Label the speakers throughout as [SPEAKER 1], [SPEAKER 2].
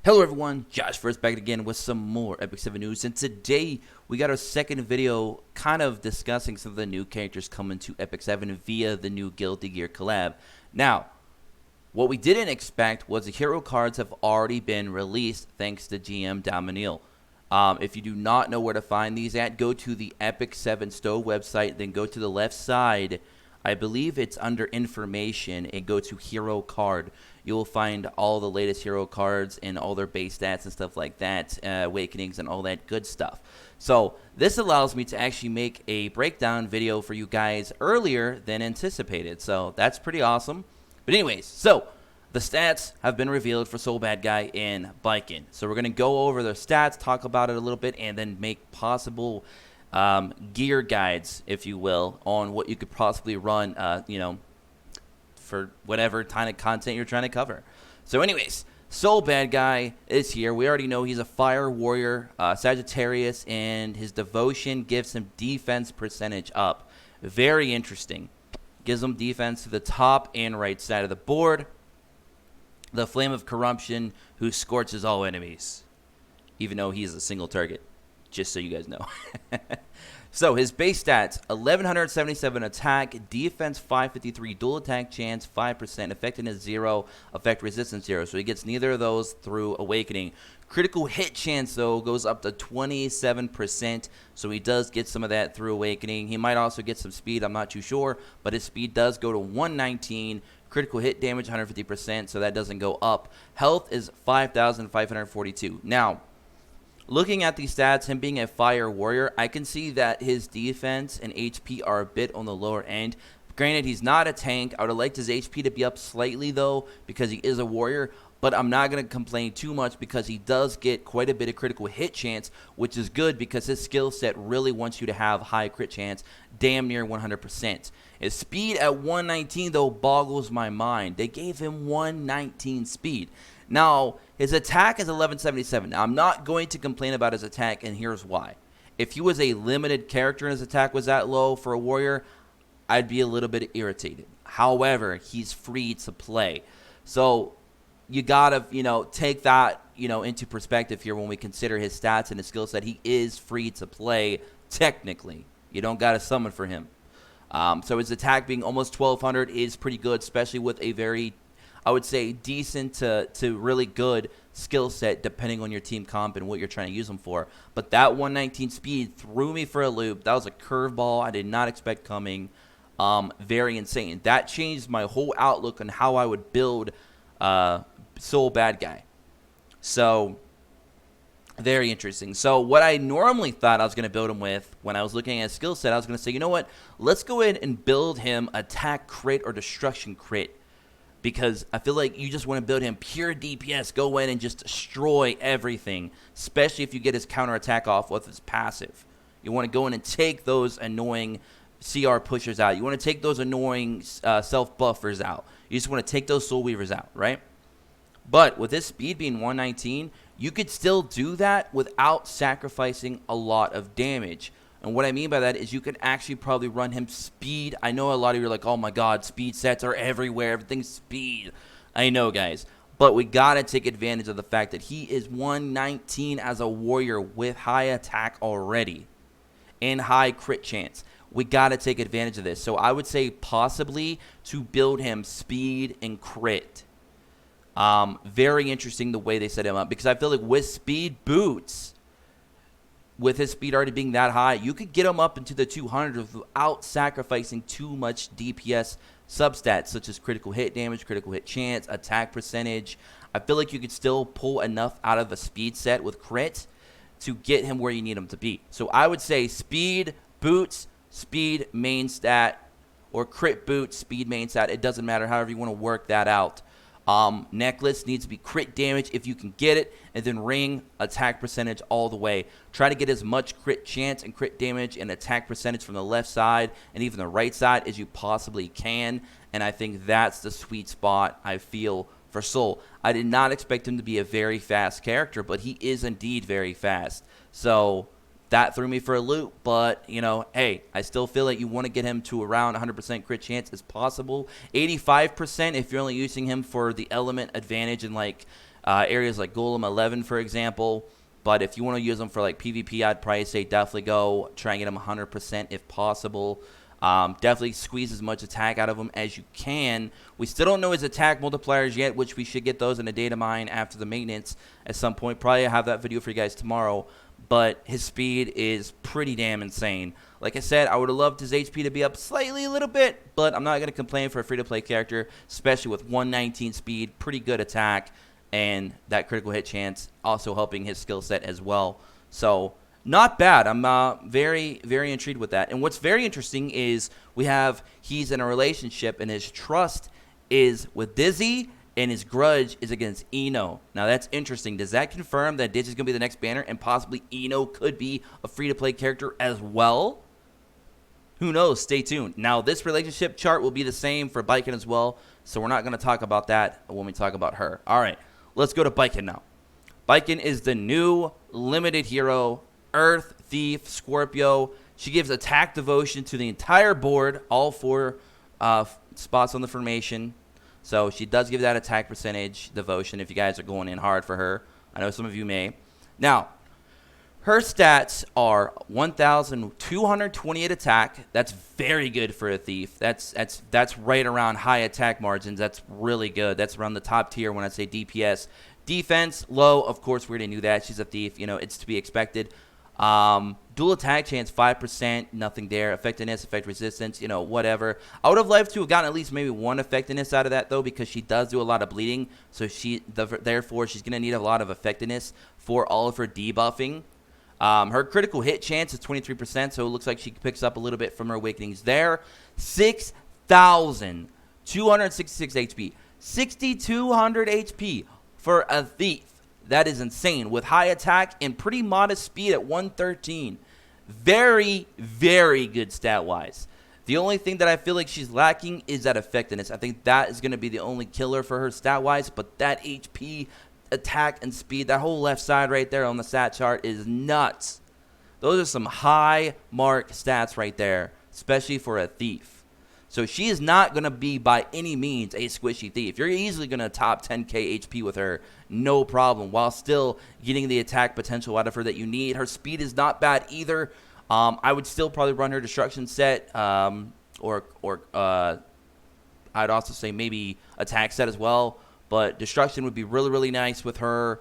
[SPEAKER 1] Hello everyone, Josh first back again with some more Epic 7 news, and today we got our second video kind of discussing some of the new characters coming to Epic 7 via the new Guilty Gear collab. Now, what we didn't expect was the hero cards have already been released thanks to GM Damanil. If you do not know where to find these at, go to the Epic 7 Stow website, then go to the left side. I believe it's under information and go to hero card. You will find all the latest hero cards and all their base stats and stuff like that, awakenings and all that good stuff. So this allows me to actually make a breakdown video for you guys earlier than anticipated. So that's pretty awesome. But anyways, so the stats have been revealed for Badguy Baiken. So we're going to go over their stats, talk about it a little bit, and then make possible gear guides, if you will, on what you could possibly run, for whatever kind of content you're trying to cover. So anyways, Badguy is here. We already know he's a fire warrior, Sagittarius, and his devotion gives him defense percentage up. Very interesting. Gives him defense to the top and right side of the board. The Flame of Corruption, who scorches all enemies, even though he's a single target, just so you guys know. So his base stats: 1177 attack, defense 553, dual attack chance 5%, effectiveness 0, effect resistance 0. So he gets neither of those through awakening. Critical hit chance though goes up to 27%, so he does get some of that through awakening. He might also get some speed, I'm not too sure, but his speed does go to 119. Critical hit damage 150%, so that doesn't go up. Health is 5,542. Now, looking at these stats, him being a fire warrior, I can see that his defense and HP are a bit on the lower end. Granted, he's not a tank. I would have liked his HP to be up slightly, though, because he is a warrior. But I'm not going to complain too much because he does get quite a bit of critical hit chance, which is good because his skill set really wants you to have high crit chance, damn near 100%. His speed at 119, though, boggles my mind. They gave him 119 speed. Now, his attack is 1177. Now, I'm not going to complain about his attack, and here's why. If he was a limited character and his attack was that low for a warrior, I'd be a little bit irritated. However, he's free to play. So you gotta, take that, into perspective here when we consider his stats and his skill set. He is free to play, technically. You don't gotta summon for him. So his attack being almost 1200 is pretty good, especially with a very, I would say, decent to really good skill set, depending on your team comp and what you're trying to use them for. But that 119 speed threw me for a loop. That was a curveball I did not expect coming. Very insane. That changed my whole outlook on how I would build Badguy. So, very interesting. So, what I normally thought I was going to build him with when I was looking at his skill set, I was going to say, you know what? Let's go ahead and build him attack crit or destruction crit. Because I feel like you just want to build him pure DPS. Go in and just destroy everything. Especially if you get his counterattack off with his passive. You want to go in and take those annoying CR pushers out. You want to take those annoying self-buffers out. You just want to take those Soul Weavers out, right? But with his speed being 119, you could still do that without sacrificing a lot of damage. And what I mean by that is you could actually probably run him speed. I know a lot of you are like, oh my god, speed sets are everywhere. Everything's speed. I know, guys. But we got to take advantage of the fact that he is 119 as a warrior with high attack already and high crit chance. We got to take advantage of this. So I would say possibly to build him speed and crit. Very interesting the way they set him up. Because I feel like with speed boots, with his speed already being that high, you could get him up into the 200s without sacrificing too much DPS substats, such as critical hit damage, critical hit chance, attack percentage. I feel like you could still pull enough out of a speed set with crit to get him where you need him to be. So I would say speed, boots, speed, main stat, or crit boots, speed, main stat. It doesn't matter, however you want to work that out. Necklace needs to be crit damage if you can get it, and then ring attack percentage all the way. Try to get as much crit chance and crit damage and attack percentage from the left side and even the right side as you possibly can, and I think that's the sweet spot I feel for Soul. I did not expect him to be a very fast character, but he is indeed very fast. So that threw me for a loop, but, hey, I still feel like you want to get him to around 100% crit chance as possible. 85% if you're only using him for the element advantage and, areas like Golem 11, for example. But if you want to use them for like PvP, I'd probably say definitely go try and get them 100% if possible. Definitely squeeze as much attack out of him as you can. We still don't know his attack multipliers yet, which we should get those in a data mine after the maintenance at some point. Probably have that video for you guys tomorrow. But his speed is pretty damn insane. Like I said, I would have loved his HP to be up slightly a little bit, but I'm not going to complain for a free-to-play character, especially with 119 speed, pretty good attack, and that critical hit chance also helping his skill set as well. So not bad. I'm very, very intrigued with that. And what's very interesting is he's in a relationship, and his trust is with Dizzy, and his grudge is against Eno. Now, that's interesting. Does that confirm that Dizzy's going to be the next banner, and possibly Eno could be a free-to-play character as well? Who knows? Stay tuned. Now, this relationship chart will be the same for Baiken as well, so we're not going to talk about that when we talk about her. All right, let's go to Baiken now. Baiken is the new limited hero, Earth, Thief, Scorpio. She gives attack devotion to the entire board, all 4 spots on the formation. So she does give that attack percentage devotion if you guys are going in hard for her. I know some of you may. Now, her stats are 1,228 attack. That's very good for a thief. That's right around high attack margins. That's really good. That's around the top tier when I say DPS. Defense, low. Of course, we already knew that. She's a thief. You know, it's to be expected. Dual attack chance 5%, nothing there. Effectiveness, effect resistance, you know, whatever. I would have liked to have gotten at least maybe 1 effectiveness out of that though, because she does do a lot of bleeding, so therefore she's gonna need a lot of effectiveness for all of her debuffing. Her critical hit chance is 23%, so it looks like she picks up a little bit from her awakenings there. 6,266 HP, 6,200 HP for a thief. That is insane, with high attack and pretty modest speed at 113. Very, very good stat-wise. The only thing that I feel like she's lacking is that effectiveness. I think that is going to be the only killer for her stat-wise, but that HP, attack, and speed, that whole left side right there on the stat chart is nuts. Those are some high mark stats right there, especially for a thief. So she is not going to be by any means a squishy thief. You're easily going to top 10k HP with her, no problem, while still getting the attack potential out of her that you need. Her speed is not bad either. I would still probably run her destruction set, or I'd also say maybe attack set as well. But destruction would be really, really nice with her.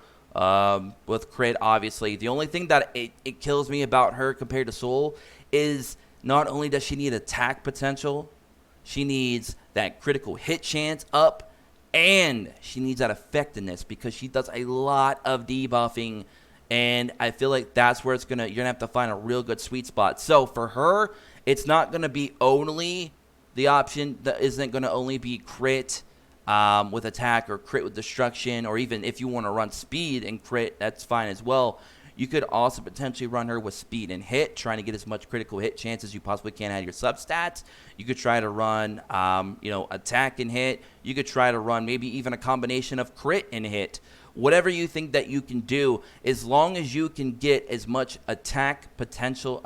[SPEAKER 1] With crit, obviously. The only thing that it kills me about her compared to Soul is not only does she need attack potential, she needs that critical hit chance up, and she needs that effectiveness because she does a lot of debuffing, and I feel like that's where you're gonna have to find a real good sweet spot. So for her, it's not gonna be only the option that isn't gonna only be crit with attack or crit with destruction, or even if you want to run speed and crit, that's fine as well. You could also potentially run her with speed and hit, trying to get as much critical hit chance as you possibly can out of your substats. You could try to run, attack and hit. You could try to run maybe even a combination of crit and hit. Whatever you think that you can do, as long as you can get as much attack potency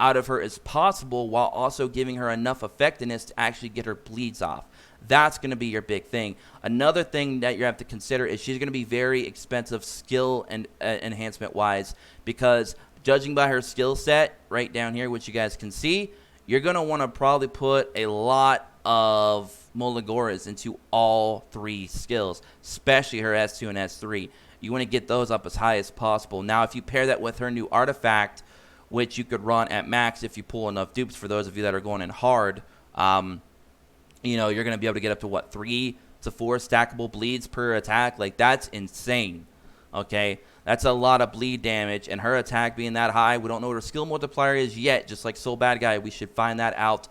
[SPEAKER 1] out of her as possible, while also giving her enough effectiveness to actually get her bleeds off. That's going to be your big thing. Another thing that you have to consider is she's going to be very expensive skill and enhancement wise, because judging by her skill set right down here, which you guys can see, you're going to want to probably put a lot of Moligoras into all 3 skills, especially her S2 and S3. You want to get those up as high as possible. Now, if you pair that with her new artifact, which you could run at max if you pull enough dupes, for those of you that are going in hard, you're going to be able to get up to, 3 to 4 stackable bleeds per attack. Like, that's insane, okay? That's a lot of bleed damage, and her attack being that high, we don't know what her skill multiplier is yet, just like Soul Bad Guy. We should find that out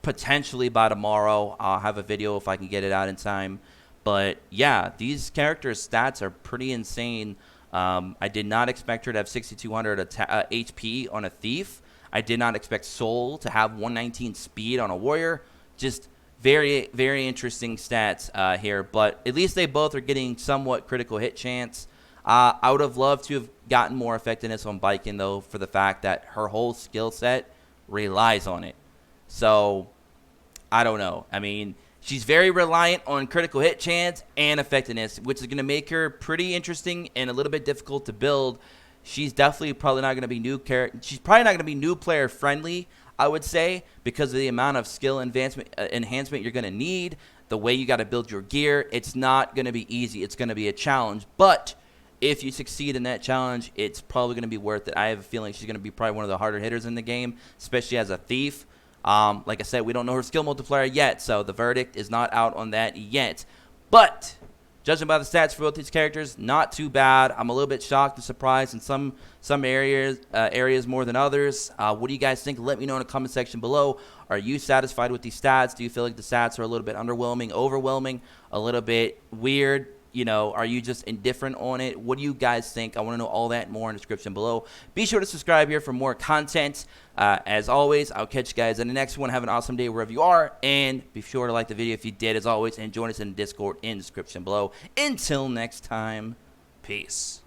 [SPEAKER 1] potentially by tomorrow. I'll have a video if I can get it out in time. But, yeah, these characters' stats are pretty insane. I did not expect her to have 6,200 HP on a Thief. I did not expect Soul to have 119 speed on a Warrior. Just very, very interesting stats here, but at least they both are getting somewhat critical hit chance. I would have loved to have gotten more effectiveness on Baiken, though, for the fact that her whole skill set relies on it. So, I don't know. I mean, She's very reliant on critical hit chance and effectiveness, which is going to make her pretty interesting and a little bit difficult to build. She's definitely probably not going to be She's probably not going to be new player friendly, I would say, because of the amount of skill enhancement you're going to need, the way you got to build your gear. It's not going to be easy. It's going to be a challenge. But if you succeed in that challenge, it's probably going to be worth it. I have a feeling she's going to be probably one of the harder hitters in the game, especially as a thief. Like I said, we don't know her skill multiplier yet, so the verdict is not out on that yet. But judging by the stats for both these characters, not too bad. I'm a little bit shocked and surprised in some areas more than others. What do you guys think? Let me know in the comment section below. Are you satisfied with these stats? Do you feel like the stats are a little bit underwhelming, overwhelming, a little bit weird? You know, are you just indifferent on it? What do you guys think? I want to know all that and more in the description below. Be sure to subscribe here for more content. As always, I'll catch you guys in the next one. Have an awesome day wherever you are. And be sure to like the video if you did, as always. And join us in the Discord in the description below. Until next time, peace.